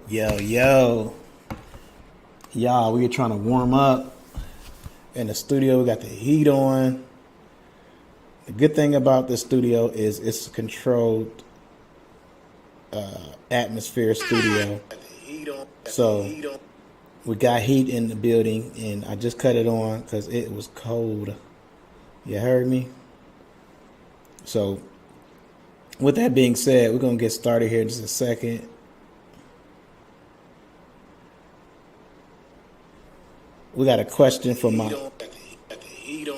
Yo. Y'all, we are trying to warm up in the studio. We got the heat on. The good thing about this studio is it's a controlled atmosphere studio. So we got heat in the building, and I just cut it on because it was cold. You heard me? So with that being said, we're going to get started here in just a second. We got a question from my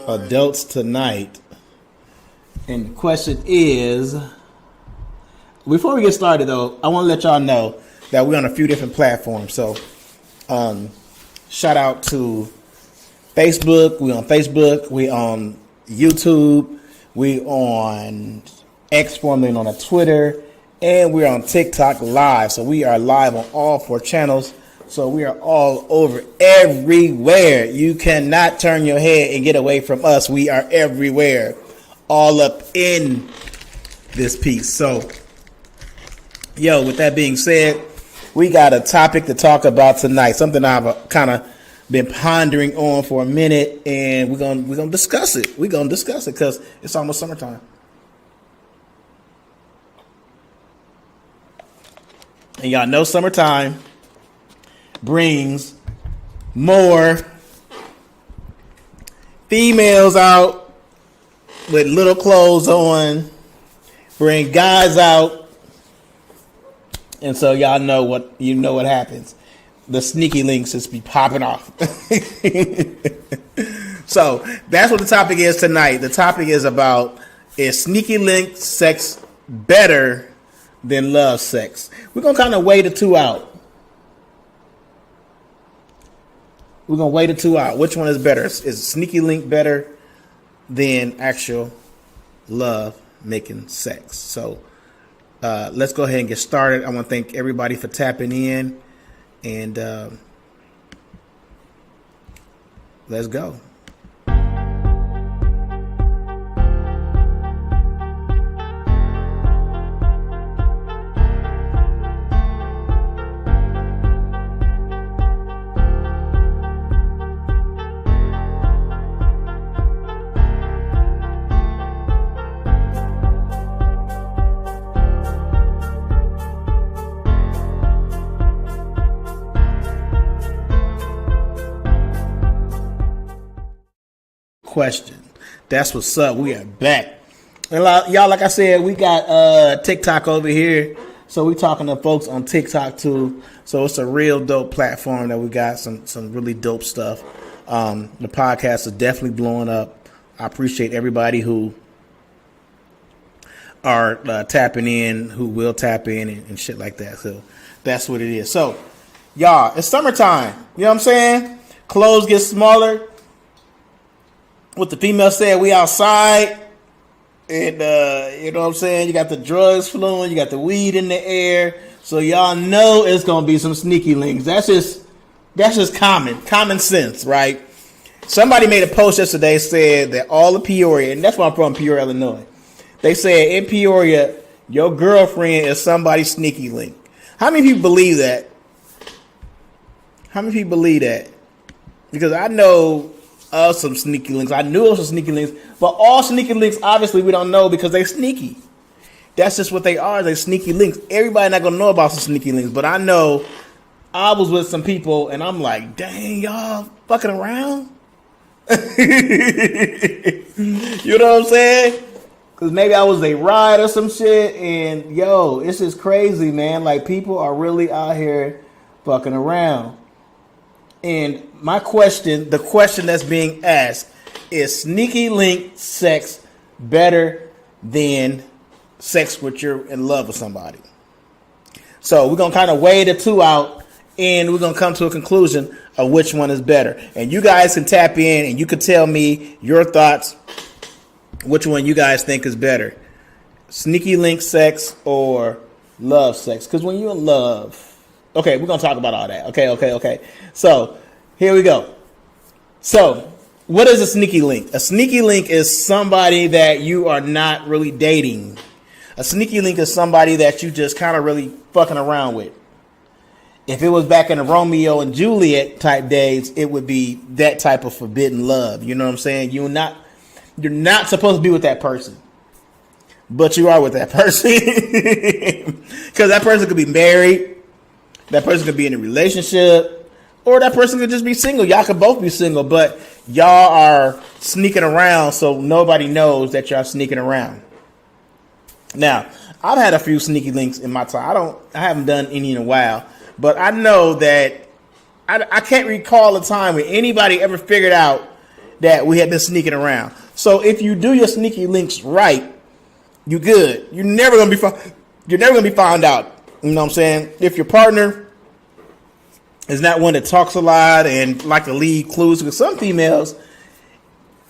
adults tonight. And the question is, before we get started though, I want to let y'all know that we're on a few different platforms. So shout out to Facebook. We on Facebook. We on YouTube. We on X, formerly on Twitter. And we're on TikTok live. So we are live on all 4 channels. So we are all over everywhere. You cannot turn your head and get away from us. We are everywhere. All up in this piece. So, yo, with that being said, we got a topic to talk about tonight. Something I've kind of been pondering on for a minute, and we're gonna discuss it. We're gonna discuss it because it's almost summertime. And y'all know summertime brings more females out with little clothes on, bring guys out, and so y'all know what happens. The sneaky links just be popping off. So that's what the topic is tonight. The topic is about, is sneaky link sex better than love sex? We're gonna kind of weigh the two out. We're going to weigh the two out. Which one is better? Is sneaky link better than actual love making sex? So let's go ahead and get started. I want to thank everybody for tapping in. And let's go. Question. That's what's up. We are back. And y'all, like I said, we got TikTok over here. So we talking to folks on TikTok too. So it's a real dope platform that we got some really dope stuff. The podcast is definitely blowing up. I appreciate everybody who are tapping in, who will tap in and shit like that. So that's what it is. So y'all, it's summertime. You know what I'm saying? Clothes get smaller. What the female said, we outside, and you know what I'm saying? You got the drugs flowing, you got the weed in the air, so y'all know it's gonna be some sneaky links. That's just common sense, right? Somebody made a post yesterday, said that all of Peoria, and that's why I'm from, Peoria, Illinois. They said in Peoria, your girlfriend is somebody's sneaky link. How many people believe that? Because I know of some sneaky links. I knew it was some sneaky links, but all sneaky links, obviously, we don't know because they sneaky. That's just what they are. They're sneaky links. Everybody not gonna know about some sneaky links, but I know I was with some people, and I'm like, dang, y'all fucking around. You know what I'm saying? Because maybe I was a ride or some shit, and yo, it's just crazy, man. Like, people are really out here fucking around. And my question, the question that's being asked, is sneaky link sex better than sex with you're in love with somebody? So we're going to kind of weigh the two out, and we're going to come to a conclusion of which one is better. And you guys can tap in, and you can tell me your thoughts, which one you guys think is better. Sneaky link sex or love sex? Because when you're in love... Okay, we're going to talk about all that. Okay. So, here we go. So, what is a sneaky link? A sneaky link is somebody that you are not really dating. A sneaky link is somebody that you just kind of really fucking around with. If it was back in the Romeo and Juliet type days, it would be that type of forbidden love. You know what I'm saying? You're not supposed to be with that person, but you are with that person because that person could be married, that person could be in a relationship, or that person could just be single. Y'all could both be single, but y'all are sneaking around, so nobody knows that y'all sneaking around. Now, I've had a few sneaky links in my time. I haven't done any in a while, but I know that I can't recall a time when anybody ever figured out that we had been sneaking around. So if you do your sneaky links right, you good. You're never gonna be found out. You know what I'm saying? If your partner is not one that talks a lot and like to leave clues, because some females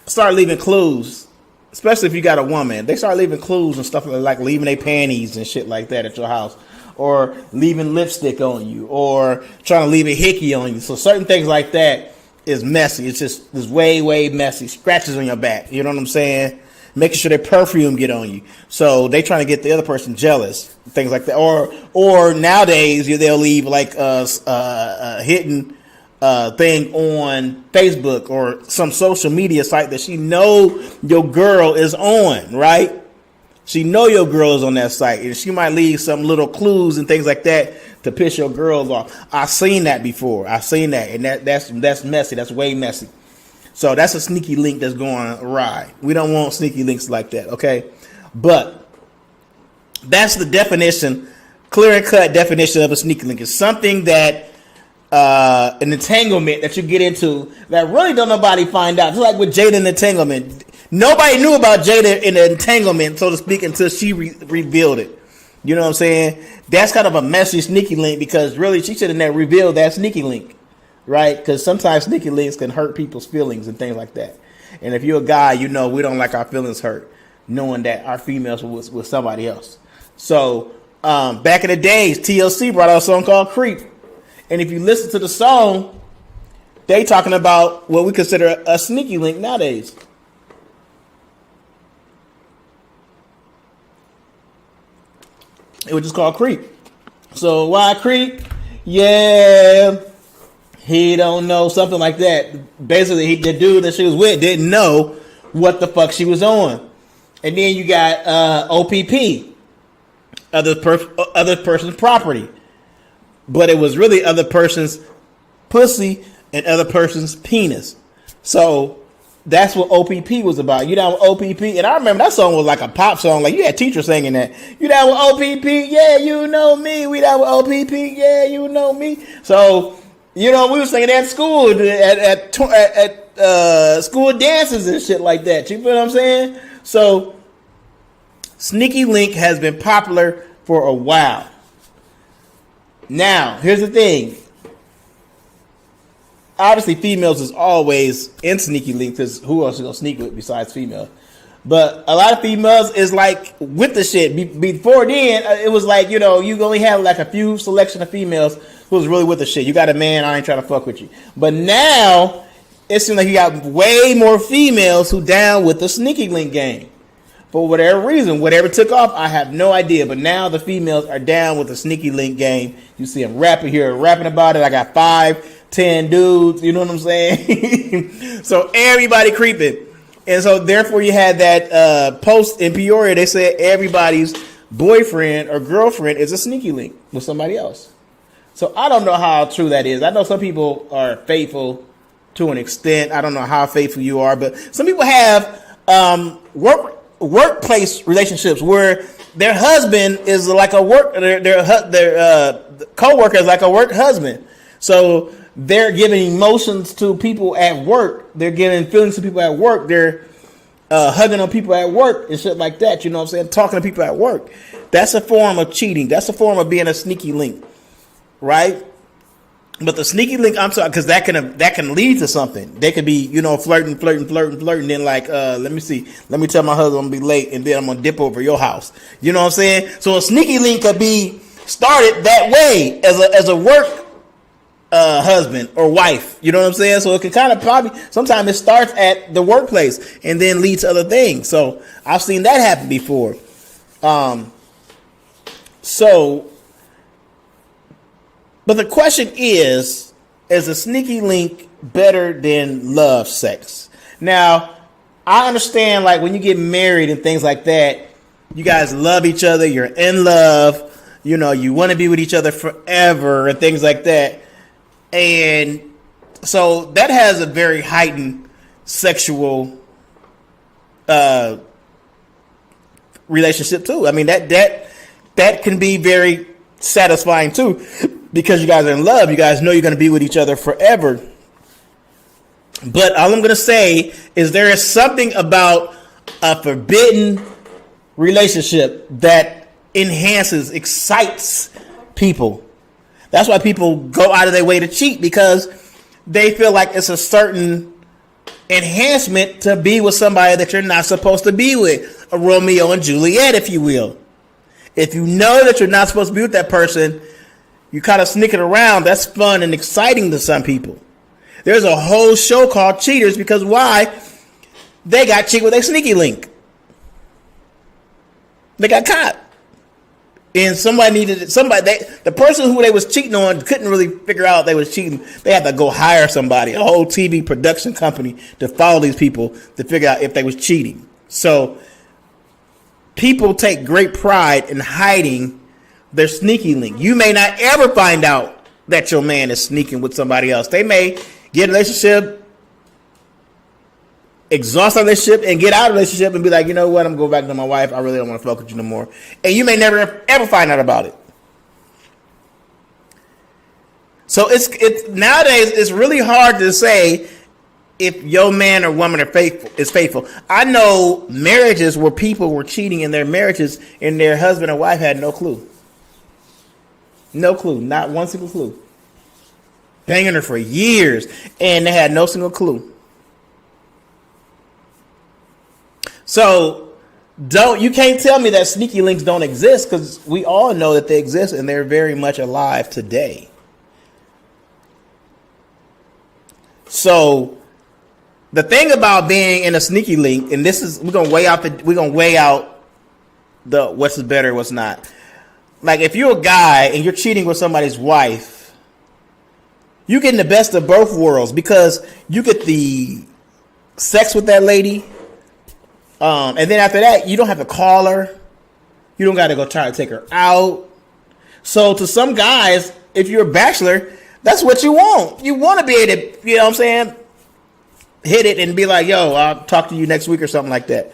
start leaving clues, especially if you got a woman. They start leaving clues and stuff like leaving their panties and shit like that at your house, or leaving lipstick on you, or trying to leave a hickey on you. So certain things like that is messy. It's way, way messy. Scratches on your back. You know what I'm saying? Making sure their perfume get on you. So they trying to get the other person jealous. Things like that. Or nowadays they'll leave like a hidden thing on Facebook or some social media site that she know your girl is on, right? She know your girl is on that site, and she might leave some little clues and things like that to piss your girls off. I've seen that before. I've seen that, and that's messy. That's way messy. So that's a sneaky link that's going awry. We don't want sneaky links like that, okay? But that's the definition, clear and cut definition of a sneaky link. It's something that an entanglement that you get into that really don't nobody find out. Just like with Jada and entanglement. Nobody knew about Jada in the entanglement, so to speak, until she revealed it. You know what I'm saying? That's kind of a messy sneaky link because really she should have never revealed that sneaky link, right? Because sometimes sneaky links can hurt people's feelings and things like that. And if you're a guy, you know we don't like our feelings hurt, knowing that our females were with somebody else. So back in the days, TLC brought out a song called Creep. And if you listen to the song, they talking about what we consider a sneaky link nowadays. It was just called Creep. So why Creep? Yeah, he don't know, something like that. Basically, the dude that she was with didn't know what the fuck she was on. And then you got OPP, other person's property. But it was really other person's pussy and other person's penis. So that's what OPP was about. You down with OPP? And I remember that song was like a pop song. Like you had teachers singing that. You down with OPP? Yeah, you know me. We down with OPP? Yeah, you know me. So, you know, we were singing at school, at school dances and shit like that. You feel what I'm saying? So, Sneaky Link has been popular for a while. Now, here's the thing. Obviously, females is always in Sneaky Link because who else is going to sneak with besides female? But a lot of females is like with the shit. Before then, it was like, you know, you only have like a few selection of females who was really with the shit. You got a man, I ain't trying to fuck with you. But now, it seems like you got way more females who down with the Sneaky Link game. For whatever reason, whatever took off, I have no idea. But now the females are down with the Sneaky Link game. You see them rapping about it. I got 5-10 dudes. You know what I'm saying? So everybody creeping. And so therefore you had that post in Peoria. They said everybody's boyfriend or girlfriend is a Sneaky Link with somebody else. So I don't know how true that is. I know some people are faithful to an extent. I don't know how faithful you are. But some people have workplace relationships where their husband is like a work, their co-worker is like a work husband. So they're giving emotions to people at work. They're giving feelings to people at work. They're hugging on people at work and shit like that. You know what I'm saying? Talking to people at work. That's a form of cheating. That's a form of being a sneaky link, right? But the sneaky link, I'm talking, because that can lead to something. They could be, you know, flirting. Then like, let me tell my husband I'm gonna be late, and then I'm gonna dip over your house. You know what I'm saying? So a sneaky link could be started that way as a work husband or wife. You know what I'm saying? So it can kind of probably sometimes it starts at the workplace and then leads to other things. So I've seen that happen before. So But the question is a sneaky link better than love sex? Now, I understand, like, when you get married and things like that, you guys love each other, you're in love, you know, you want to be with each other forever and things like that. And so that has a very heightened sexual relationship too. I mean, that can be very satisfying too, because you guys are in love. You guys know you're going to be with each other forever. But all I'm going to say is there is something about a forbidden relationship that enhances, excites people. That's why people go out of their way to cheat, because they feel like it's a certain enhancement to be with somebody that you're not supposed to be with. A Romeo and Juliet, if you will. If you know that you're not supposed to be with that person, you kind of sneak it around. That's fun and exciting to some people. There's a whole show called Cheaters, because why? They got cheated with a sneaky link. They got caught. And the person who they was cheating on couldn't really figure out they was cheating. They had to go hire somebody, a whole TV production company, to follow these people to figure out if they was cheating. So people take great pride in hiding their sneaky link. You may not ever find out that your man is sneaking with somebody else. They may get a relationship, exhaust a relationship, and get out of a relationship and be like, you know what, I'm going back to my wife. I really don't want to fuck with you no more. And you may never ever find out about it. So it's nowadays it's really hard to say if your man or woman is faithful. I know marriages where people were cheating in their marriages and their husband or wife had no clue. No clue. Not one single clue. Banging her for years and they had no single clue. So you can't tell me that sneaky links don't exist, because we all know that they exist and they're very much alive today. So the thing about being in a sneaky link, and this is we're gonna weigh out the what's better, what's not. Like, if you're a guy and you're cheating with somebody's wife, you're getting the best of both worlds, because you get the sex with that lady. And then after that, you don't have to call her. You don't got to go try to take her out. So to some guys, if you're a bachelor, that's what you want. You want to be able to, you know what I'm saying, hit it and be like, yo, I'll talk to you next week or something like that.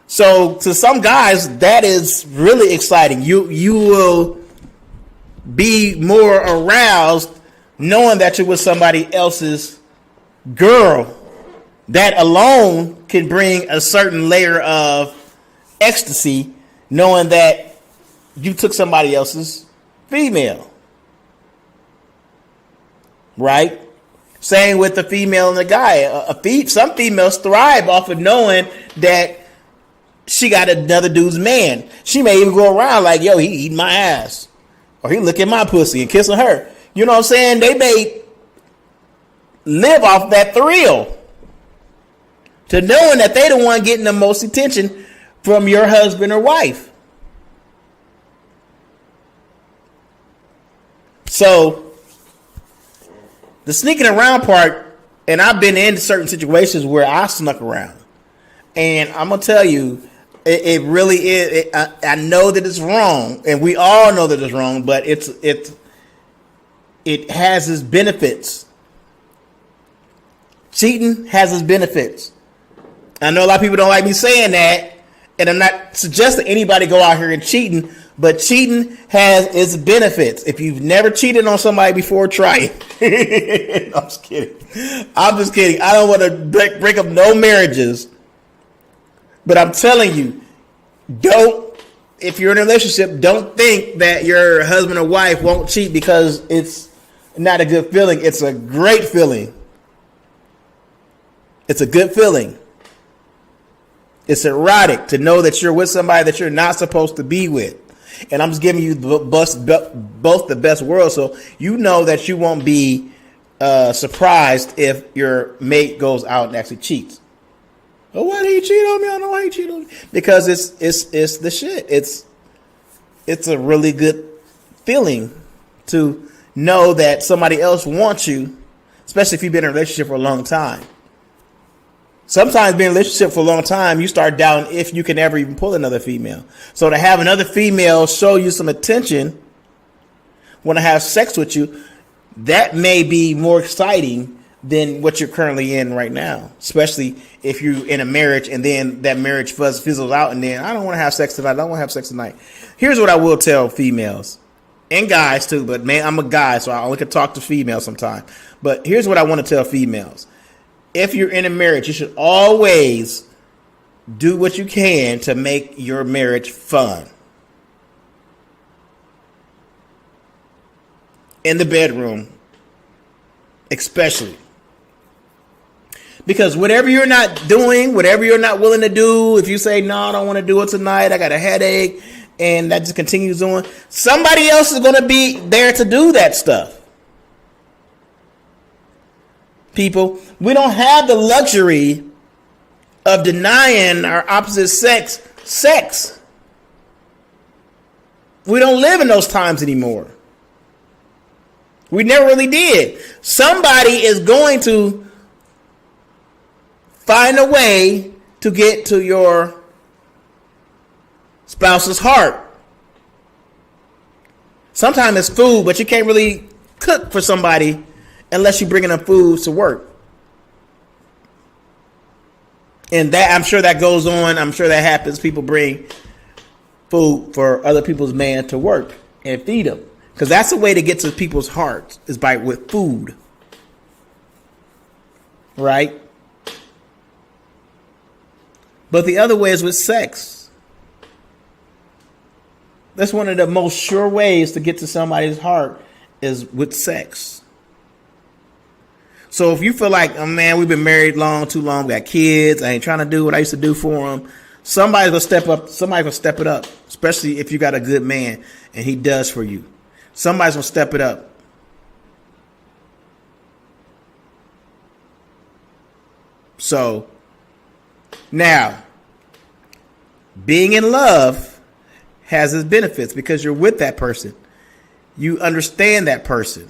So to some guys, that is really exciting. You will be more aroused knowing that you're with somebody else's girl. That alone can bring a certain layer of ecstasy, knowing that you took somebody else's female. Right? Same with the female and the guy. Some females thrive off of knowing that she got another dude's man. She may even go around like, yo, he eating my ass. Or he licking my pussy and kissing her. You know what I'm saying? They may live off that thrill, to knowing that they the one getting the most attention from your husband or wife. So the sneaking around part, and I've been in certain situations where I snuck around, and I'm gonna tell you, it really is. I know that it's wrong, and we all know that it's wrong, but it has its benefits. Cheating has its benefits. I know a lot of people don't like me saying that, and I'm not suggesting anybody go out here and cheating, but cheating has its benefits. If you've never cheated on somebody before, try it. I'm just kidding. I don't want to break up no marriages, but I'm telling you, if you're in a relationship, don't think that your husband or wife won't cheat because it's not a good feeling. It's a great feeling. It's a good feeling. It's erotic to know that you're with somebody that you're not supposed to be with. And I'm just giving you both the best worlds, so you know that you won't be surprised if your mate goes out and actually cheats. Oh, why did he cheat on me? I don't know why he cheated on me. Because it's the shit. It's a really good feeling to know that somebody else wants you, especially if you've been in a relationship for a long time. Sometimes being in a relationship for a long time, you start doubting if you can ever even pull another female. So to have another female show you some attention, want to have sex with you, that may be more exciting than what you're currently in right now. Especially if you're in a marriage and then that marriage fizzles out and then I don't want to have sex tonight. I don't want to have sex tonight. Here's what I will tell females and guys too, but man, I'm a guy, so I only can talk to females sometimes. But here's what I want to tell females. If you're in a marriage, you should always do what you can to make your marriage fun. In the bedroom, especially. Because whatever you're not doing, whatever you're not willing to do, if you say, no, I don't want to do it tonight, I got a headache, and that just continues on, somebody else is going to be there to do that stuff. People, we don't have the luxury of denying our opposite sex. We don't live in those times anymore. We never really did. Somebody is going to find a way to get to your spouse's heart. Sometimes it's food, but you can't really cook for somebody unless you're bringing them food to work. And that, I'm sure that goes on. I'm sure that happens. People bring food for other people's man to work and feed them. Because that's the way to get to people's hearts, is with food. Right? But the other way is with sex. That's one of the most sure ways to get to somebody's heart, is with sex. So if you feel like, oh man, we've been married too long, got kids, I ain't trying to do what I used to do for them, somebody's going to step up. Somebody's going to step it up, especially if you got a good man and he does for you. Somebody's going to step it up. So, now, being in love has its benefits because you're with that person. You understand that person.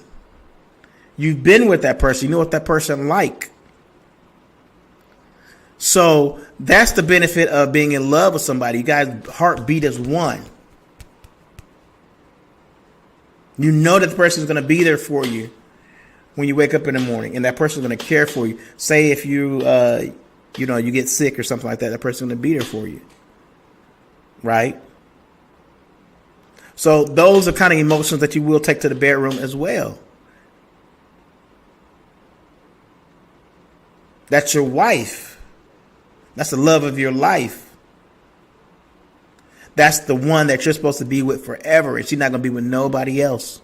You've been with that person. You know what that person like. So, that's the benefit of being in love with somebody. You guys' heart beat as one. You know that the person is going to be there for you when you wake up in the morning, and that person is going to care for you. Say if you get sick or something like that, that person is going to be there for you. Right? So those are kind of emotions that you will take to the bedroom as well. That's your wife. That's the love of your life. That's the one that you're supposed to be with forever, and she's not going to be with nobody else.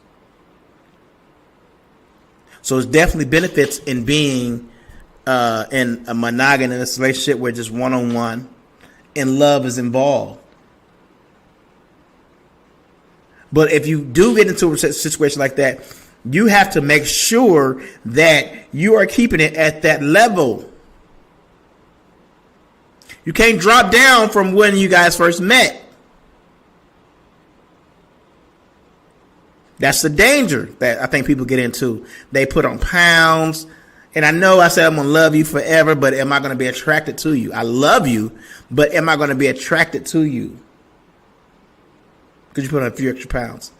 So there's definitely benefits in being in a monogamous relationship where just one-on-one and love is involved. But if you do get into a situation like that, you have to make sure that you are keeping it at that level. You can't drop down from when you guys first met. That's the danger that I think people get into. They put on pounds. And I know I said I'm going to love you forever, but am I going to be attracted to you? I love you, but am I going to be attracted to you? Because you put on a few extra pounds.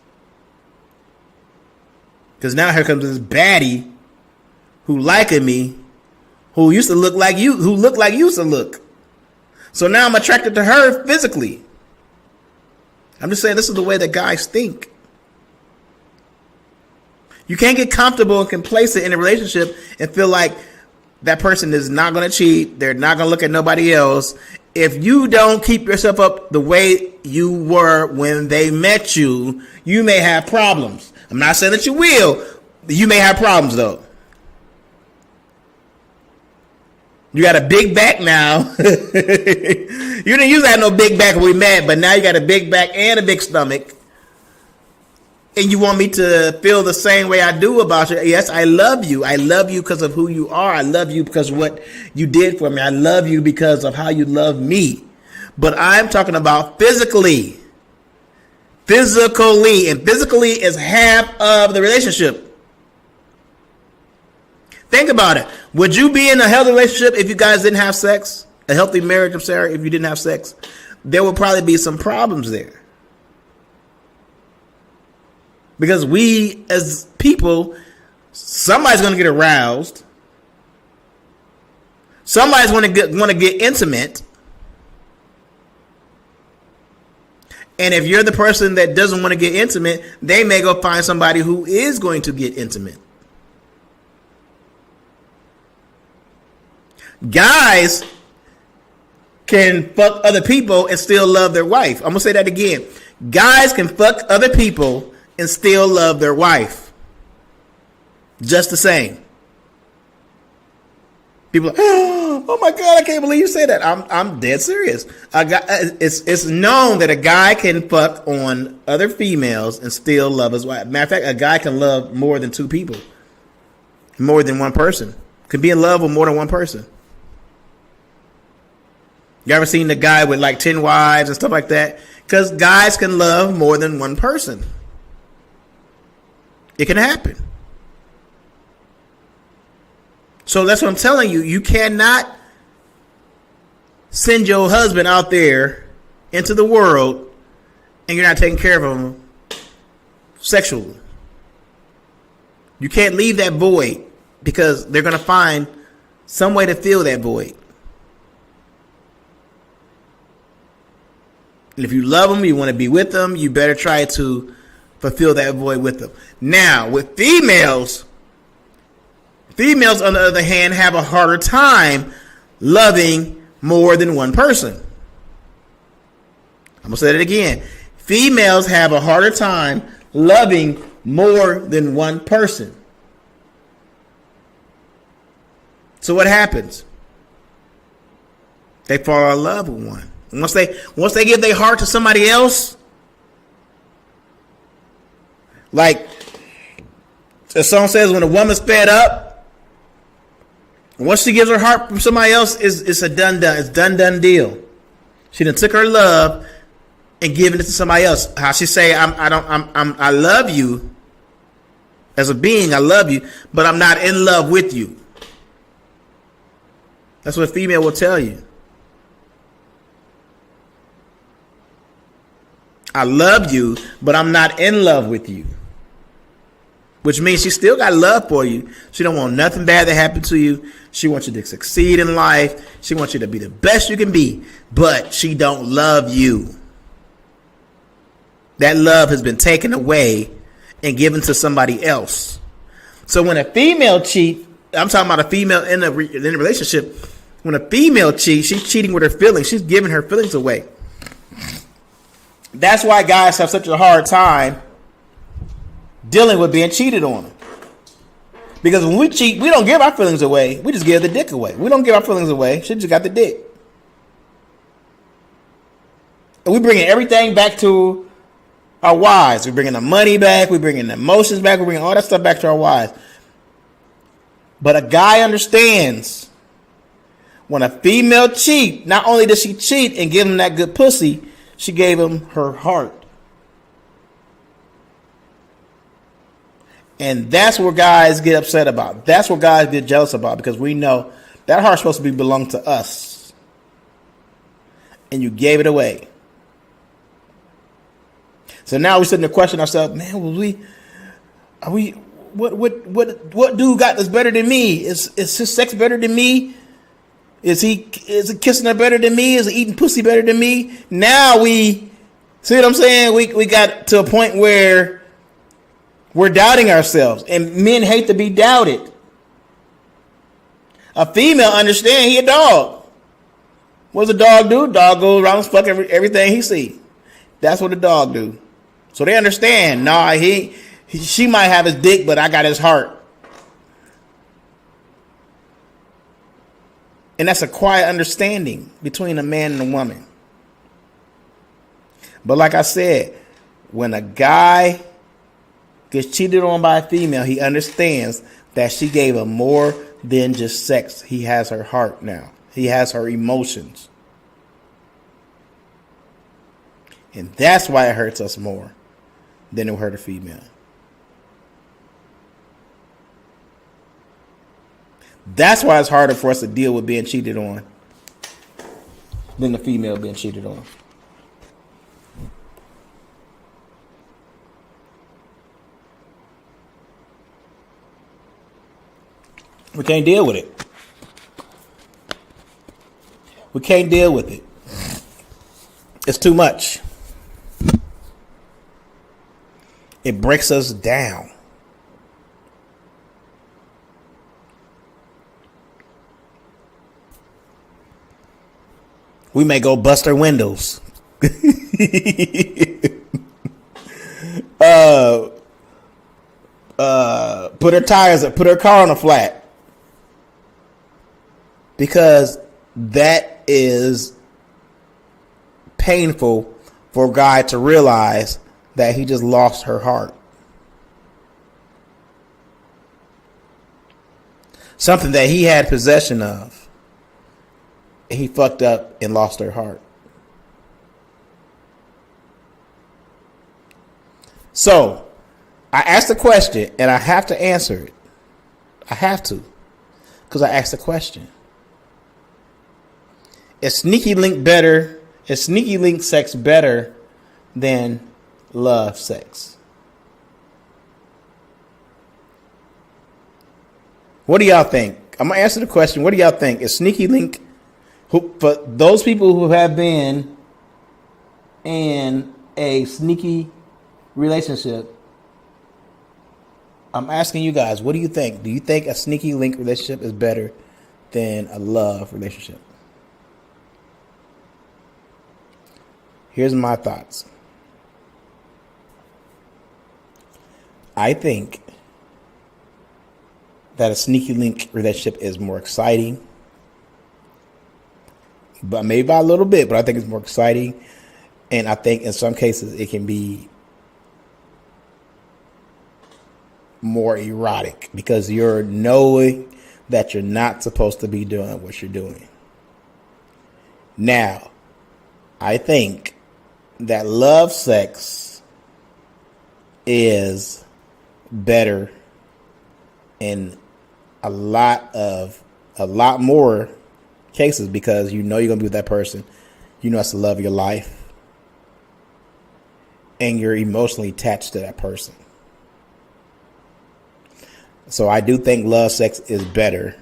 Because now here comes this baddie who liking me, who used to look like you, who looked like you used to look. So now I'm attracted to her physically. I'm just saying this is the way that guys think. You can't get comfortable and complacent in a relationship and feel like that person is not going to cheat. They're not going to look at nobody else. If you don't keep yourself up the way you were when they met you, you may have problems. I'm not saying that you will. You may have problems though. You got a big back now. You didn't used to have no big back when we met, but now you got a big back and a big stomach. And you want me to feel the same way I do about you. Yes, I love you. I love you because of who you are. I love you because of what you did for me. I love you because of how you love me. But I'm talking about physically. Physically. And physically is half of the relationship. Think about it. Would you be in a healthy relationship if you guys didn't have sex? A healthy marriage, I'm sorry, if you didn't have sex? There would probably be some problems there. Because we, as people, somebody's going to get aroused. Somebody's going to get intimate. And if you're the person that doesn't want to get intimate, they may go find somebody who is going to get intimate. Guys can fuck other people and still love their wife. I'm going to say that again. Guys can fuck other people and still love their wife. Just the same. People are like, oh my God, I can't believe you say that. I'm dead serious. It's known that a guy can fuck on other females and still love his wife. Matter of fact, a guy can love more than two people. More than one person. Can be in love with more than one person. You ever seen the guy with like 10 wives and stuff like that? Because guys can love more than one person. It can happen. So that's what I'm telling you. You cannot send your husband out there into the world and you're not taking care of him sexually. You can't leave that void because they're going to find some way to fill that void. And if you love them, you want to be with them, you better try to fulfill that void with them. Now, with females on the other hand have a harder time loving more than one person. I'm going to say that again. Females have a harder time loving more than one person. So what happens? They fall in love with one. Once they give their heart to somebody else, like the song says, when a woman's fed up, once she gives her heart for somebody else, it's a done. It's done deal. She done took her love and given it to somebody else. How she say, I love you as a being. I love you, but I'm not in love with you. That's what a female will tell you. I love you, but I'm not in love with you. Which means she still got love for you. She don't want nothing bad to happen to you. She wants you to succeed in life. She wants you to be the best you can be. But she don't love you. That love has been taken away and given to somebody else. So when a female cheats, I'm talking about a female in a relationship. When a female cheats, she's cheating with her feelings. She's giving her feelings away. That's why guys have such a hard time dealing with being cheated on. Because when we cheat, we don't give our feelings away. We just give the dick away. We don't give our feelings away. She just got the dick. And we bringing everything back to our wives. We bringing the money back. We bringing the emotions back. We bringing all that stuff back to our wives. But a guy understands when a female cheat, not only does she cheat and give him that good pussy, she gave him her heart. And that's what guys get upset about. That's what guys get jealous about, because we know that heart's supposed to belong to us. And you gave it away. So now we're sitting there questioning ourselves, man, what dude got this better than me? Is his sex better than me? Is he kissing her better than me? Is he eating pussy better than me? Now we see what I'm saying? We got to a point where we're doubting ourselves, and men hate to be doubted. A female understands he a dog. What does a dog do? Dog goes around and fuck everything he see. That's what a dog do. So they understand. Nah, she might have his dick, but I got his heart. And that's a quiet understanding between a man and a woman. But like I said, when a guy gets cheated on by a female, he understands that she gave him more than just sex. He has her heart now. He has her emotions. And that's why it hurts us more. than it will hurt a female. That's why it's harder for us to deal with being cheated on than the female being cheated on. We can't deal with it. We can't deal with it. It's too much. It breaks us down. We may go bust our windows. Put her tires up, put her car on a flat. Because that is painful for a guy to realize that he just lost her heart. Something that he had possession of. He fucked up and lost her heart. So, I asked the question and I have to answer it. I have to. Because I asked the question. Is sneaky link better? Is sneaky link sex better than love sex? What do y'all think? I'm going to answer the question. What do y'all think? Is sneaky link, for those people who have been in a sneaky relationship, I'm asking you guys, what do you think? Do you think a sneaky link relationship is better than a love relationship? Here's my thoughts. I think that a sneaky link relationship is more exciting, but maybe by a little bit, but I think it's more exciting. And I think in some cases it can be more erotic because you're knowing that you're not supposed to be doing what you're doing. Now, I think that love sex is better in a lot more cases because you know you're going to be with that person. You know it's the love of your life. And you're emotionally attached to that person. So I do think love sex is better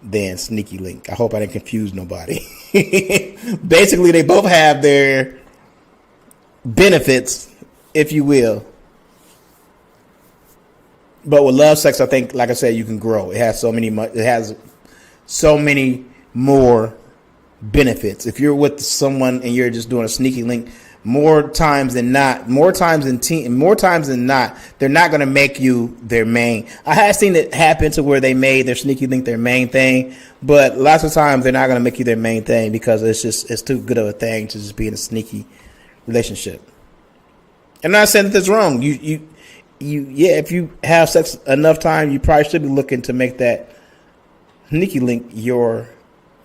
than sneaky link. I hope I didn't confuse nobody. Basically, they both have their benefits, if you will. But with love sex, I think, like I said, you can grow. It has so many more benefits. If you're with someone and you're just doing a sneaky link, more times than not, they're not going to make you their main. I have seen it happen to where they made their sneaky link their main thing, but lots of times they're not going to make you their main thing because it's too good of a thing to just be in a sneaky relationship. I'm not saying that that's wrong. If you have sex enough time, you probably should be looking to make that sneaky link your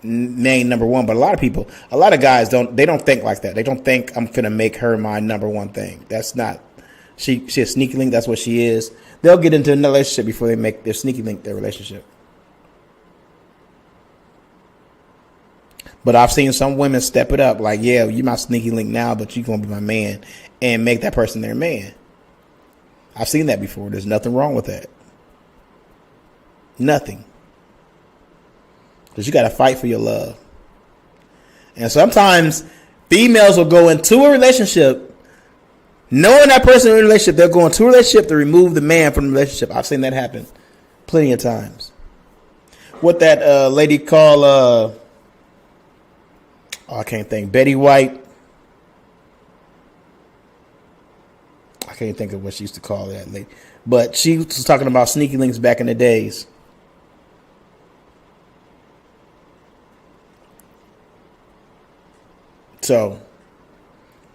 main number one. But a lot of guys don't think like that. They don't think I'm finna make her my number one thing. That's not, she's a sneaky link. That's what she is. They'll get into another relationship before they make their sneaky link their relationship. But I've seen some women step it up like, yeah, you my sneaky link now, but you gonna be my man, and make that person their man. I've seen that before. There's nothing wrong with that. Nothing. Because you got to fight for your love. And sometimes females will go into a relationship knowing that person in a relationship. They'll go into a relationship to remove the man from the relationship. I've seen that happen plenty of times. What that lady called, I can't think, Betty White. I can't think of what she used to call that lady. But she was talking about sneaky links back in the days. So,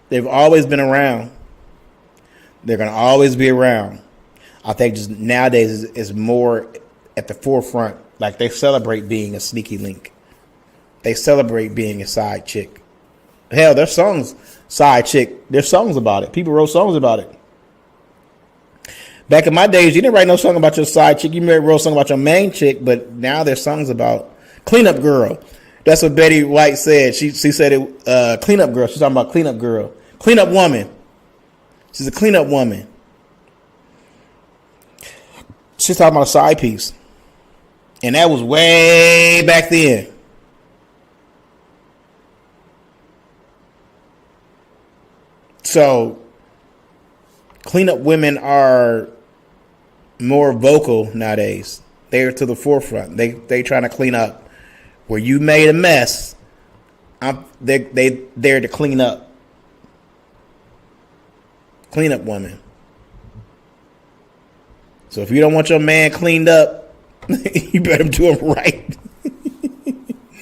they've always been around. They're going to always be around. I think just nowadays is more at the forefront. Like, they celebrate being a sneaky link. They celebrate being a side chick, Hell, there's songs, side chick. There's songs about it. People wrote songs about it. Back in my days, you didn't write no song about your side chick. You may wrote a song about your main chick, but now there's songs about cleanup girl. That's what Betty White said. She said it. Cleanup girl. She's talking about cleanup girl, cleanup woman. She's a cleanup woman. She's talking about a side piece, and that was way back then. So, cleanup women are more vocal nowadays. They're to the forefront. They trying to clean up. Where you made a mess, they there to clean up. Cleanup woman. So if you don't want your man cleaned up, you better do him right.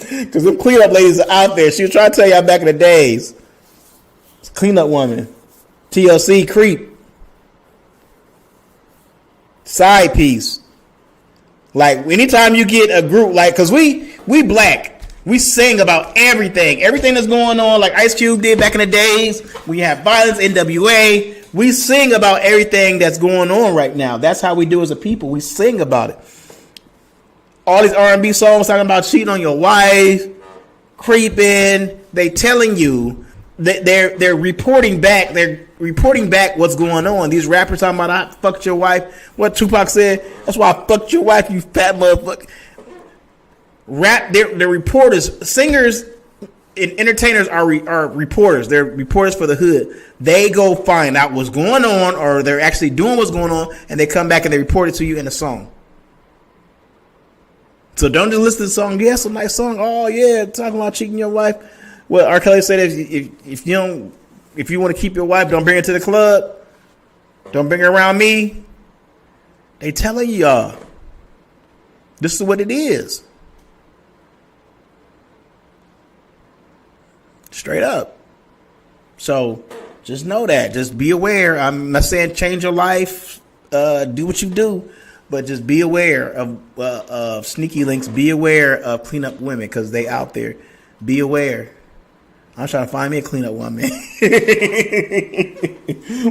Because them cleanup ladies are out there. She was trying to tell y'all back in the days. It's cleanup woman. TLC creep. Side piece. Like, anytime you get a group, like, because we black. We sing about everything. Everything that's going on, like Ice Cube did back in the days. We have violence, NWA. We sing about everything that's going on right now. That's how we do as a people. We sing about it. All these R&B songs talking about cheating on your wife, creeping. They telling you that they're reporting back. They're reporting back what's going on. These rappers talking about I fucked your wife. What Tupac said. That's why I fucked your wife, you fat motherfucker. Rap. They're reporters. Singers and entertainers are reporters. They're reporters for the hood. They go find out what's going on, or they're actually doing what's going on, and they come back and they report it to you in a song. So don't just listen to the song. Yeah, it's a nice song. Oh yeah, talking about cheating your wife. Well, R. Kelly said if you want to keep your wife, don't bring her to the club. Don't bring her around me. They telling y'all this is what it is. Straight up. So just know that. Just be aware. I'm not saying change your life, do what you do, but just be aware of sneaky links. Be aware of cleanup women because they out there. Be aware. I'm trying to find me a cleanup woman.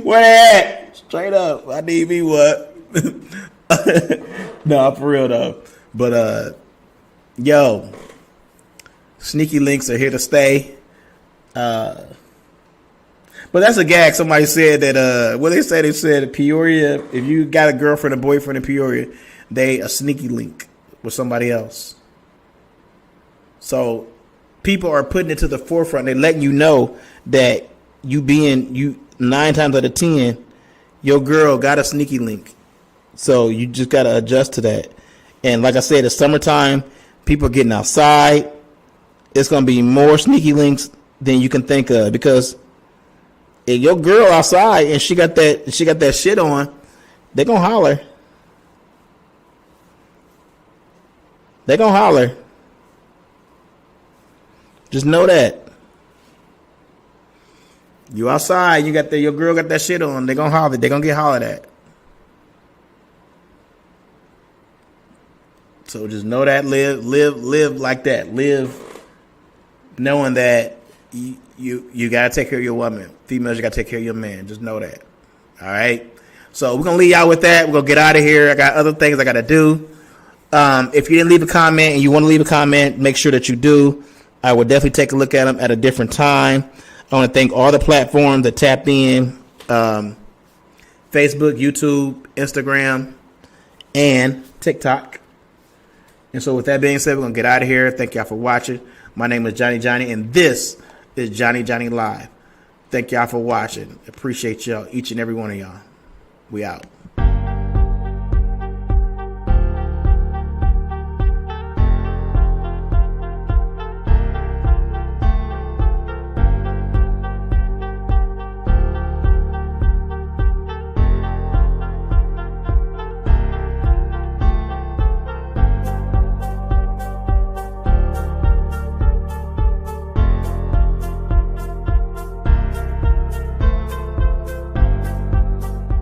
Where at? Straight up. I need me what? No, for real though. But yo, sneaky links are here to stay. But that's a gag. Somebody said that what they said, Peoria, if you got a girlfriend or boyfriend in Peoria, they a sneaky link with somebody else. So people are putting it to the forefront. They're letting you know that you 9 times out of 10, your girl got a sneaky link. So you just gotta adjust to that. And like I said, it's summertime, people are getting outside. It's gonna be more sneaky links than you can think of, because if your girl outside and she got that shit on, they gonna holler. They gonna holler. Just know that. You outside, your girl got that shit on, they gonna holler. They gonna get hollered at. So just know that. Live like that. Live knowing that you gotta take care of your woman. Females, you gotta take care of your man. Just know that. All right. So we're gonna leave y'all with that. We're gonna get out of here. I got other things I gotta do. If you didn't leave a comment and you want to leave a comment, make sure that you do. I will definitely take a look at them at a different time. I want to thank all the platforms that tapped in: Facebook, YouTube, Instagram, and TikTok. And so with that being said, we're gonna get out of here. Thank y'all for watching. My name is Johnny, and this is Johnny Live. Thank y'all for watching. Appreciate y'all, each and every one of y'all. We out.